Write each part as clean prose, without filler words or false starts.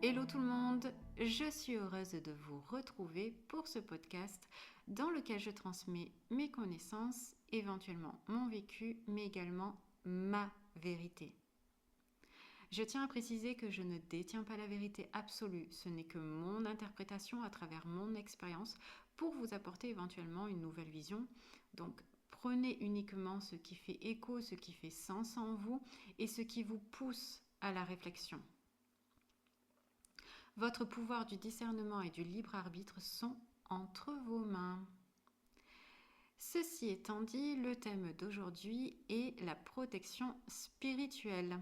Hello tout le monde, je suis heureuse de vous retrouver pour ce podcast dans lequel je transmets mes connaissances, éventuellement mon vécu, mais également ma vérité. Je tiens à préciser que je ne détiens pas la vérité absolue, ce n'est que mon interprétation à travers mon expérience pour vous apporter éventuellement une nouvelle vision. Donc prenez uniquement ce qui fait écho, ce qui fait sens en vous et ce qui vous pousse à la réflexion. Votre pouvoir du discernement et du libre arbitre sont entre vos mains. Ceci étant dit, le thème d'aujourd'hui est la protection spirituelle.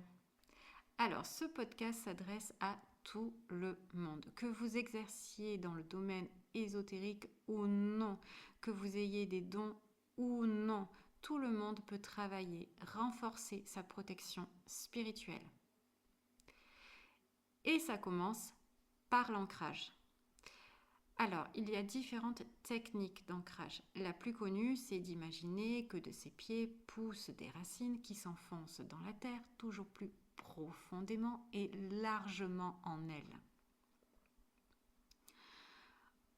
Alors, ce podcast s'adresse à tout le monde. Que vous exerciez dans le domaine ésotérique ou non, que vous ayez des dons ou non, tout le monde peut travailler, renforcer sa protection spirituelle. Et ça commence par l'ancrage. Alors, il y a différentes techniques d'ancrage. La plus connue, c'est d'imaginer que de ses pieds poussent des racines qui s'enfoncent dans la terre toujours plus profondément et largement en elle.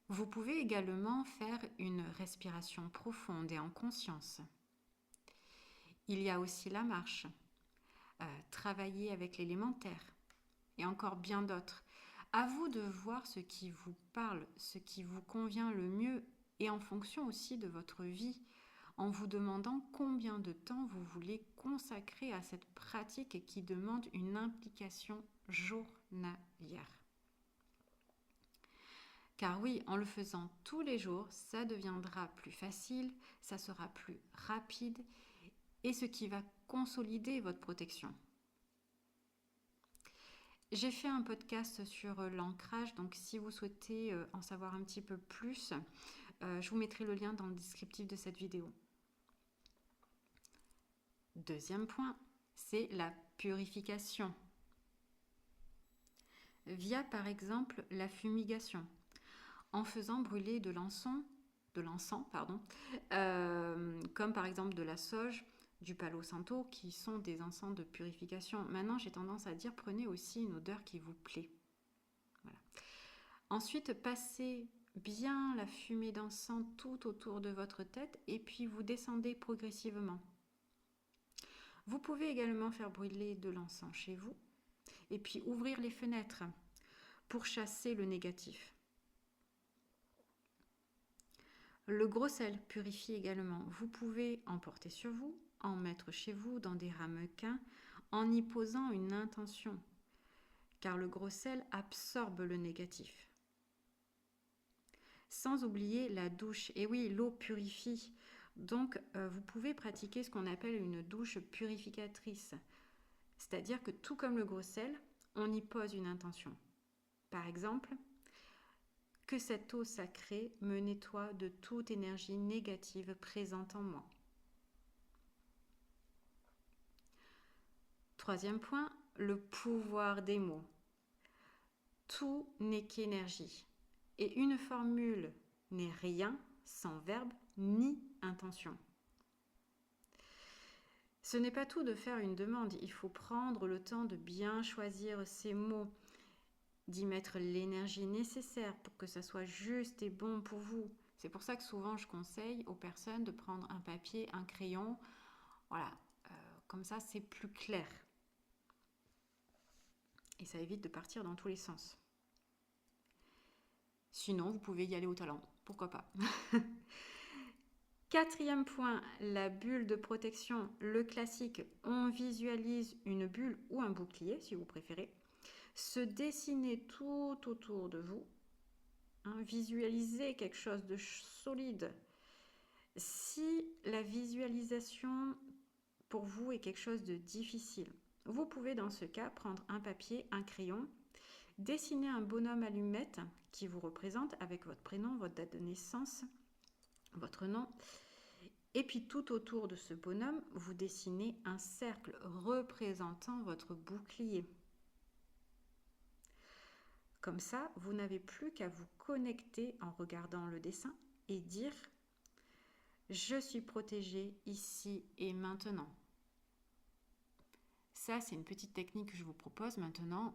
Vous pouvez également faire une respiration profonde et en conscience. Il y a aussi la marche, travailler avec l'élémentaire et encore bien d'autres. À vous de voir ce qui vous parle, ce qui vous convient le mieux et en fonction aussi de votre vie, en vous demandant combien de temps vous voulez consacrer à cette pratique qui demande une implication journalière. Car oui, en le faisant tous les jours, ça deviendra plus facile, ça sera plus rapide et ce qui va consolider votre protection. J'ai fait un podcast sur l'ancrage, donc si vous souhaitez en savoir un petit peu plus, je vous mettrai le lien dans le descriptif de cette vidéo. Deuxième point, c'est la purification. Via par exemple la fumigation, en faisant brûler de l'encens, comme par exemple de la sauge, du palo santo, qui sont des encens de purification. Maintenant, j'ai tendance à dire, prenez aussi une odeur qui vous plaît. Voilà. Ensuite, passez bien la fumée d'encens tout autour de votre tête et puis vous descendez progressivement. Vous pouvez également faire brûler de l'encens chez vous et puis ouvrir les fenêtres pour chasser le négatif. Le gros sel purifie également. Vous pouvez en porter sur vous, en mettre chez vous dans des ramequins, en y posant une intention, car le gros sel absorbe le négatif. Sans oublier la douche. Et oui, l'eau purifie. Donc, vous pouvez pratiquer ce qu'on appelle une douche purificatrice. C'est-à-dire que tout comme le gros sel, on y pose une intention. Par exemple, que cette eau sacrée me nettoie de toute énergie négative présente en moi. Troisième point, le pouvoir des mots. Tout n'est qu'énergie. Et une formule n'est rien sans verbe ni intention. Ce n'est pas tout de faire une demande, il faut prendre le temps de bien choisir ses mots, d'y mettre l'énergie nécessaire pour que ça soit juste et bon pour vous. C'est pour ça que souvent je conseille aux personnes de prendre un papier, un crayon, voilà, comme ça c'est plus clair. Et ça évite de partir dans tous les sens. Sinon, vous pouvez y aller au talent, pourquoi pas. Quatrième point, la bulle de protection, le classique, on visualise une bulle ou un bouclier si vous préférez, se dessiner tout autour de vous, visualiser quelque chose de solide. Si la visualisation pour vous est quelque chose de difficile, vous pouvez dans ce cas prendre un papier, un crayon, dessiner un bonhomme allumette qui vous représente avec votre prénom, votre date de naissance, votre nom. Et puis tout autour de ce bonhomme, vous dessinez un cercle représentant votre bouclier. Comme ça, vous n'avez plus qu'à vous connecter en regardant le dessin et dire « Je suis protégée ici et maintenant ». Ça, c'est une petite technique que je vous propose. Maintenant,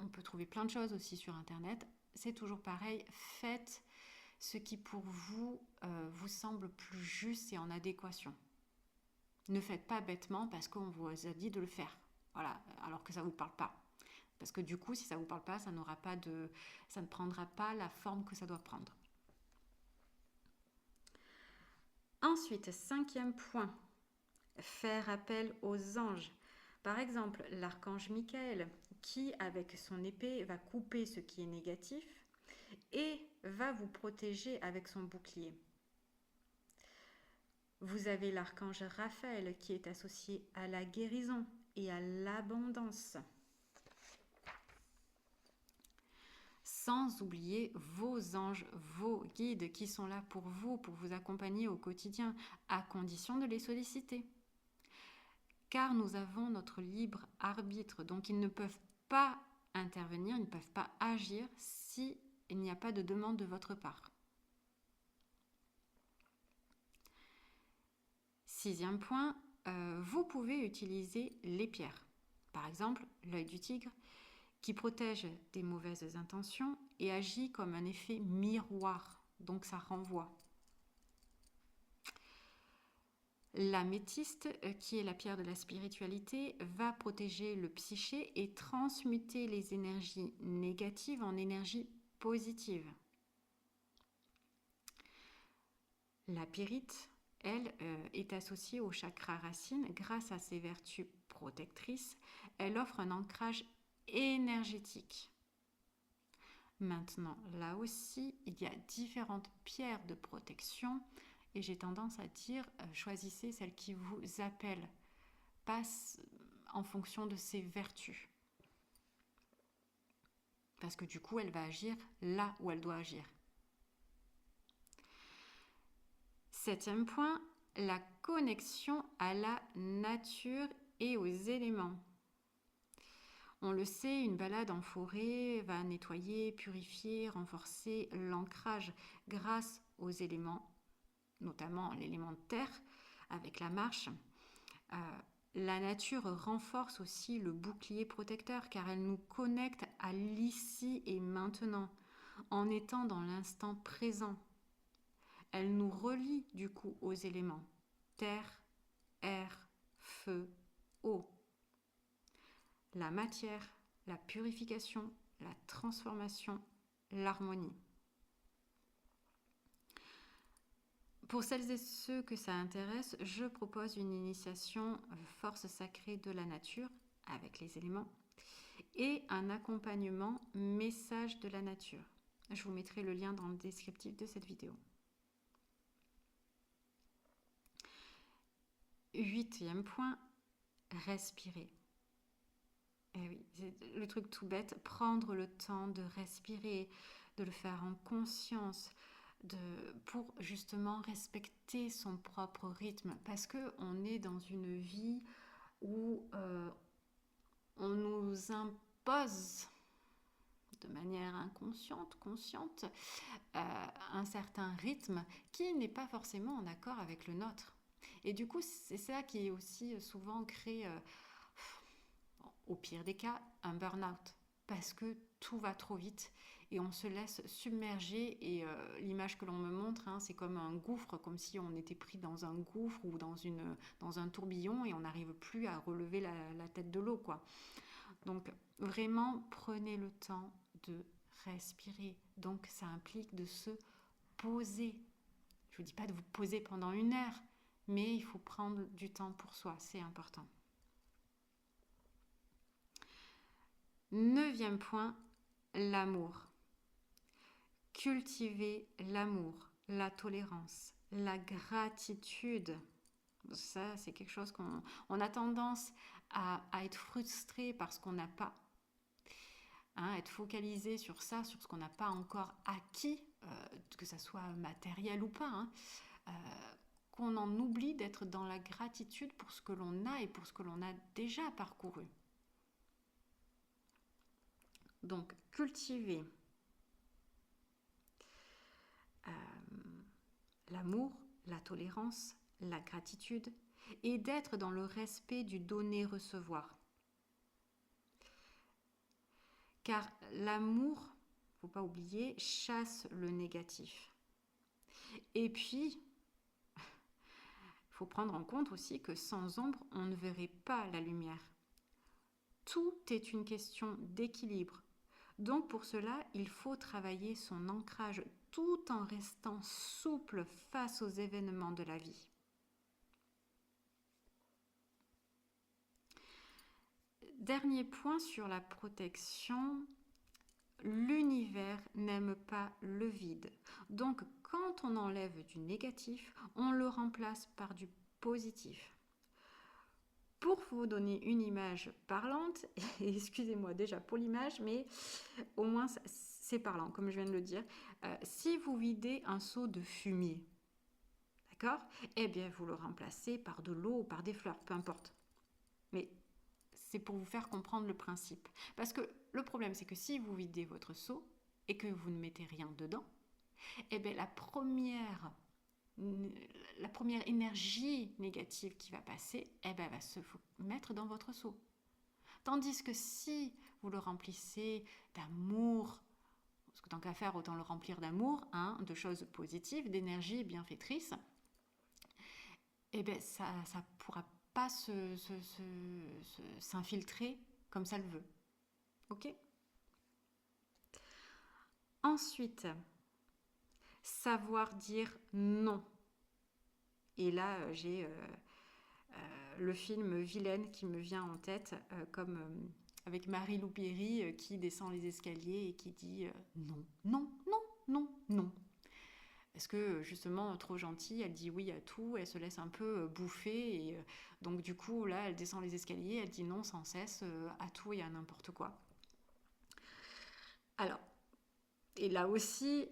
On peut trouver plein de choses aussi sur Internet. C'est toujours pareil, faites ce qui pour vous vous semble plus juste et en adéquation. Ne faites pas bêtement parce qu'on vous a dit de le faire, voilà, alors que ça ne vous parle pas. Parce que du coup, si ça ne vous parle pas, ça ne prendra pas la forme que ça doit prendre. Ensuite, 5e point, faire appel aux anges. Par exemple, l'archange Michael, qui avec son épée va couper ce qui est négatif et va vous protéger avec son bouclier. Vous avez l'archange Raphaël qui est associé à la guérison et à l'abondance. Sans oublier vos anges, vos guides qui sont là pour vous accompagner au quotidien, à condition de les solliciter. Car nous avons notre libre arbitre, donc ils ne peuvent pas intervenir, ils ne peuvent pas agir s'il n'y a pas de demande de votre part. 6e point, vous pouvez utiliser les pierres. Par exemple, l'œil du tigre, qui protège des mauvaises intentions et agit comme un effet miroir, donc ça renvoie. L'améthyste, qui est la pierre de la spiritualité, va protéger le psyché et transmuter les énergies négatives en énergies positives. La pyrite, elle, est associée au chakra racine grâce à ses vertus protectrices. Elle offre un ancrage énergétique. Maintenant, là aussi, il y a différentes pierres de protection et j'ai tendance à dire, choisissez celle qui vous appelle, passe en fonction de ses vertus. Parce que du coup, elle va agir là où elle doit agir. 7e point, la connexion à la nature et aux éléments. On le sait, une balade en forêt va nettoyer, purifier, renforcer l'ancrage grâce aux éléments, notamment l'élément de terre avec la marche. La nature renforce aussi le bouclier protecteur car elle nous connecte à l'ici et maintenant en étant dans l'instant présent. Elle nous relie du coup aux éléments terre, air, feu, eau. La matière, la purification, la transformation, l'harmonie. Pour celles et ceux que ça intéresse, je propose une initiation force sacrée de la nature avec les éléments et un accompagnement message de la nature. Je vous mettrai le lien dans le descriptif de cette vidéo. 8e point, respirer. Eh oui, c'est le truc tout bête, prendre le temps de respirer, de le faire en conscience, pour justement respecter son propre rythme. Parce qu'on est dans une vie où on nous impose de manière inconsciente, consciente, un certain rythme qui n'est pas forcément en accord avec le nôtre. Et du coup, c'est ça qui est aussi souvent créé, au pire des cas, un burn-out. Parce que tout va trop vite et on se laisse submerger. Et l'image que l'on me montre, c'est comme un gouffre, comme si on était pris dans un gouffre ou dans un tourbillon et on n'arrive plus à relever la tête de l'eau, quoi. Donc vraiment, prenez le temps de respirer. Donc ça implique de se poser. Je ne vous dis pas de vous poser pendant 1 heure, mais il faut prendre du temps pour soi, c'est important. 9e point, l'amour. Cultiver l'amour, la tolérance, la gratitude. Ça, c'est quelque chose qu'on a tendance à être frustré parce qu'on n'a pas. Être focalisé sur ça, sur ce qu'on n'a pas encore acquis, que ça soit matériel ou pas, qu'on en oublie d'être dans la gratitude pour ce que l'on a et pour ce que l'on a déjà parcouru. Donc, cultiver l'amour, la tolérance, la gratitude et d'être dans le respect du donner-recevoir. car l'amour, faut pas oublier, chasse le négatif. Et puis, il faut prendre en compte aussi que sans ombre, on ne verrait pas la lumière. Tout est une question d'équilibre. Donc pour cela, il faut travailler son ancrage tout en restant souple face aux événements de la vie. Dernier point sur la protection, l'univers n'aime pas le vide. Donc quand on enlève du négatif, on le remplace par du positif. Pour vous donner une image parlante, et excusez-moi déjà pour l'image, mais au moins c'est parlant, comme je viens de le dire. Si vous videz un seau de fumier, d'accord? Eh bien, vous le remplacez par de l'eau ou par des fleurs, peu importe. Mais c'est pour vous faire comprendre le principe. Parce que le problème, c'est que si vous videz votre seau et que vous ne mettez rien dedans, eh bien, la première énergie négative qui va passer, eh ben, va se mettre dans votre seau. Tandis que si vous le remplissez d'amour, parce que tant qu'à faire, autant le remplir d'amour, hein, de choses positives, d'énergie bienfaitrice, eh ben, ça ne pourra pas s'infiltrer comme ça le veut. Ok? Ensuite, savoir dire non. Et là, j'ai le film Vilaine qui me vient en tête, comme avec Marie Loupéry qui descend les escaliers et qui dit non, non, non, non, non. Parce que justement, trop gentille, elle dit oui à tout, elle se laisse un peu bouffer. Et donc du coup, là, elle descend les escaliers, elle dit non sans cesse à tout et à n'importe quoi. Alors, et là aussi,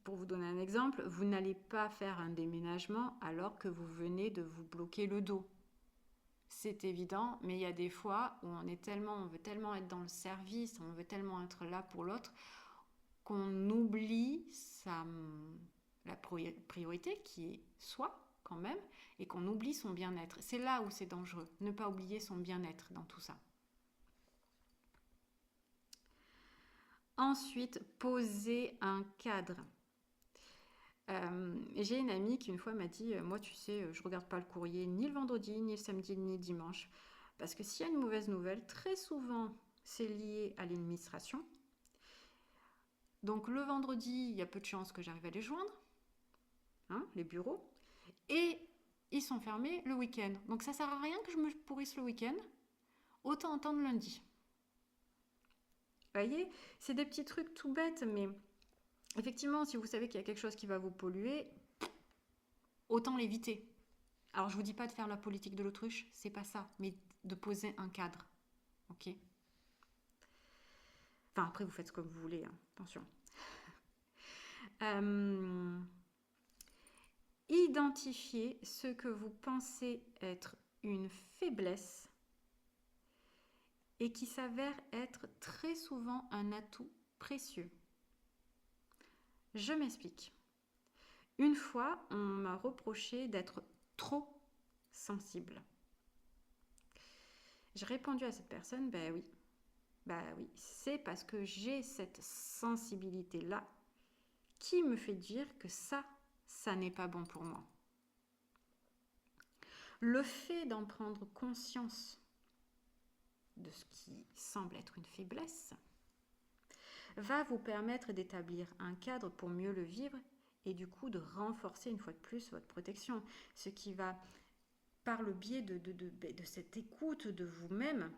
pour vous donner un exemple, vous n'allez pas faire un déménagement alors que vous venez de vous bloquer le dos. C'est évident, mais il y a des fois où on veut tellement être dans le service, on veut tellement être là pour l'autre, qu'on oublie la priorité qui est soi quand même, et qu'on oublie son bien-être. C'est là où c'est dangereux, ne pas oublier son bien-être dans tout ça. Ensuite, poser un cadre. J'ai une amie qui une fois m'a dit moi tu sais je regarde pas le courrier ni le vendredi ni le samedi ni le dimanche parce que s'il y a une mauvaise nouvelle très souvent c'est lié à l'administration, donc le vendredi il y a peu de chances que j'arrive à les joindre, hein, les bureaux, et ils sont fermés le week-end, donc ça sert à rien que je me pourrisse le week-end, autant attendre lundi. Vous voyez, c'est des petits trucs tout bêtes, mais effectivement si vous savez qu'il y a quelque chose qui va vous polluer, autant l'éviter. Alors je vous dis pas de faire la politique de l'autruche, c'est pas ça, mais de poser un cadre, ok? Enfin après vous faites comme vous voulez, hein, attention. Identifiez ce que vous pensez être une faiblesse et qui s'avère être très souvent un atout précieux. Je m'explique. Une fois, on m'a reproché d'être trop sensible. J'ai répondu à cette personne, ben oui, c'est parce que j'ai cette sensibilité-là qui me fait dire que ça n'est pas bon pour moi. Le fait d'en prendre conscience de ce qui semble être une faiblesse va vous permettre d'établir un cadre pour mieux le vivre et du coup de renforcer une fois de plus votre protection, ce qui va, par le biais de cette écoute de vous-même,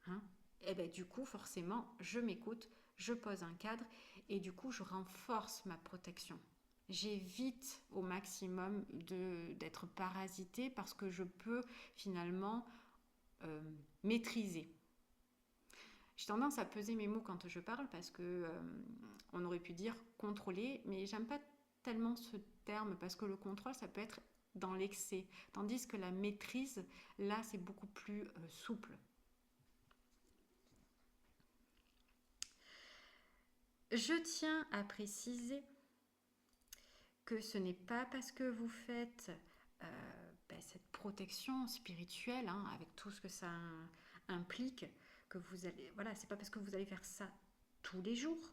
hein, et bien du coup forcément je m'écoute, je pose un cadre et du coup je renforce ma protection. J'évite au maximum d'être parasitée parce que je peux finalement maîtriser. J'ai tendance à peser mes mots quand je parle parce que on aurait pu dire contrôler, mais j'aime pas tellement ce terme parce que le contrôle ça peut être dans l'excès, tandis que la maîtrise là c'est beaucoup plus souple. Je tiens à préciser que ce n'est pas parce que vous faites cette protection spirituelle, hein, avec tout ce que ça implique, que vous allez, voilà, c'est pas parce que vous allez faire ça tous les jours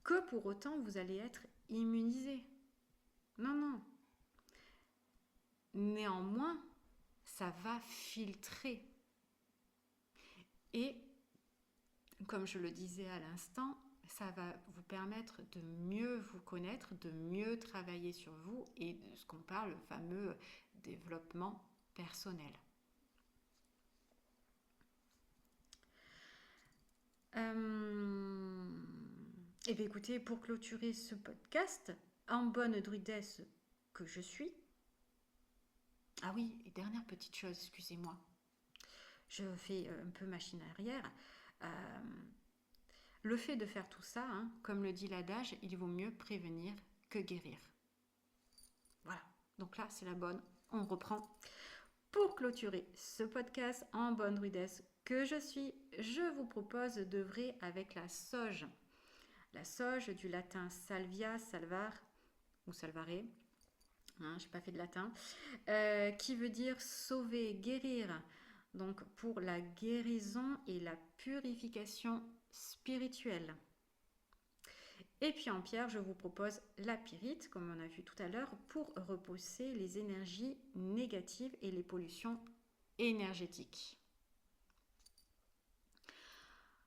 que pour autant vous allez être immunisé. Non, non. Néanmoins, ça va filtrer. Et comme je le disais à l'instant, ça va vous permettre de mieux vous connaître, de mieux travailler sur vous et de ce qu'on parle, le fameux développement personnel. Et bien écoutez, pour clôturer ce podcast, en bonne druidesse que je suis, ah oui, et dernière petite chose, excusez-moi, je fais un peu machine arrière. Le fait de faire tout ça, hein, comme le dit l'adage, il vaut mieux prévenir que guérir. Voilà, donc là c'est la bonne, on reprend. Pour clôturer ce podcast en bonne druidesse que je suis, je vous propose d'œuvrer avec la sauge. La sauge du latin salvia, salvar ou salvare, hein, je n'ai pas fait de latin, qui veut dire sauver, guérir. Donc pour la guérison et la purification spirituelle. Et puis en pierre, je vous propose la pyrite, comme on a vu tout à l'heure, pour repousser les énergies négatives et les pollutions énergétiques.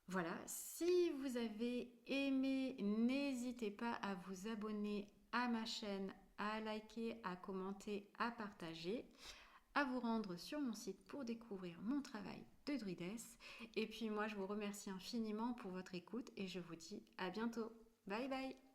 Voilà, si vous avez aimé, n'hésitez pas à vous abonner à ma chaîne, à liker, à commenter, à partager, à vous rendre sur mon site pour découvrir mon travail de druidesse. Et puis moi, je vous remercie infiniment pour votre écoute et je vous dis à bientôt. Bye bye!